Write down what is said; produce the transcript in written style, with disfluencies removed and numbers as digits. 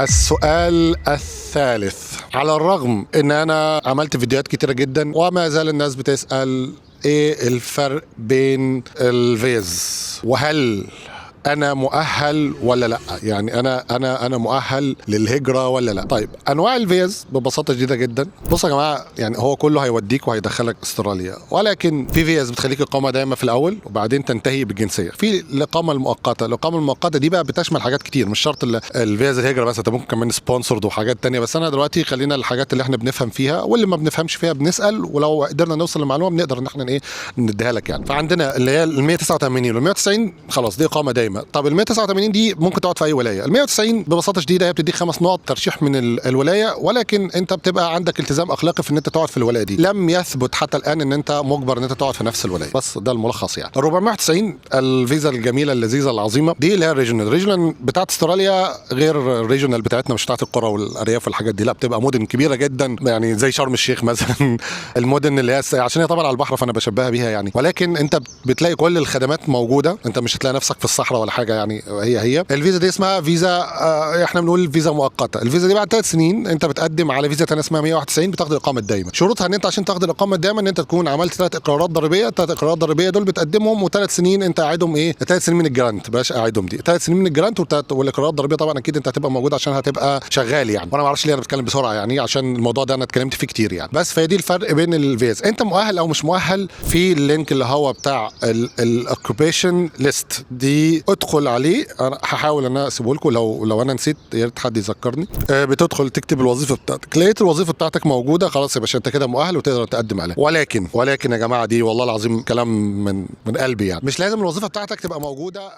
السؤال الثالث، على الرغم ان انا عملت فيديوهات كتيرة جدا وما زال الناس بتسأل ايه الفرق بين الفيز وهل انا مؤهل ولا لا. يعني انا مؤهل للهجرة ولا لا. طيب، انواع الفيز ببساطة شديدة جدا. بصوا يا جماعة، يعني هو كله هيوديك وهيدخلك استراليا، ولكن في فيز بتخليك اقامة دائمة في الاول وبعدين تنتهي بالجنسية. في الاقامة المؤقتة. الاقامة المؤقتة دي بقى بتشمل حاجات كتير، مش شرط الفيز الهجرة بس، انت ممكن كمان سبونسرد وحاجات تانية. بس انا دلوقتي خلينا الحاجات اللي احنا بنفهم فيها، واللي ما بنفهمش فيها بنسأل، ولو قدرنا نوصل لمعلومة بنقدر ان احنا ايه نديها لك يعني. فعندنا اللي هي ال 189 وال 190 خلاص دي اقامة دائمة. طب ال 189 دي ممكن تقعد في اي ولايه. ال 190 ببساطه شديده هي بتديك 5 نقط ترشيح من الولايه، ولكن انت بتبقى عندك التزام اخلاقي في ان انت تقعد في الولايه دي. لم يثبت حتى الان ان انت مجبر ان انت تقعد في نفس الولايه، بس ده الملخص يعني. ال 490 الفيزا الجميله اللذيذه العظيمه دي اللي هي الريجونال بتاعت استراليا، غير الريجونال بتاعتنا، مش بتاعت القرى والارياف والحاجات دي، لا بتبقى مدن كبيره جدا يعني زي شرم الشيخ مثلا. المدن اللي هي عشان هي طبعا على البحر فانا بشبهها بيها يعني، ولكن انت بتلاقي كل الخدمات موجوده، انت مش هتلاقي نفسك في الصحراء ولا حاجه يعني. هي الفيزا دي اسمها فيزا احنا بنقول فيزا مؤقته. الفيزا دي بعد 3 سنين انت بتقدم على فيزا ثانيه اسمها 191 بتاخد الاقامه الدائمه. شروطها ان انت عشان تاخد الاقامه الدائمه ان انت تكون عملت 3 اقرارات ضريبيه. 3 اقرارات ضريبيه دول بتقدمهم، و3 سنين انت قاعدهم ايه، 3 سنين من الجرانت، بلاش قاعدهم دي 3 سنين من الجرانت. والاقرارات الضريبيه طبعا اكيد انت هتبقى موجود عشان هتبقى شغال يعني. وانا ما اعرفش ليه انا بتكلم بسرعه يعني، عشان الموضوع ده انا اتكلمت فيه كتير يعني. بس فهي دي الفرق بين الفيز. انت مؤهل او مش مؤهل في اللينك اللي هو بتاع الاوكيبيشن ليست دي، ادخل عليه. انا هحاول ان انا اسيبه لكم، لو انا نسيت يا ريت حد يذكرني. بتدخل تكتب الوظيفه بتاعتك، لقيت الوظيفه بتاعتك موجوده خلاص يا باشا انت كده مؤهل وتقدر تقدم عليها. ولكن يا جماعه، دي والله العظيم كلام من قلبي يعني، مش لازم الوظيفه بتاعتك تبقى موجوده.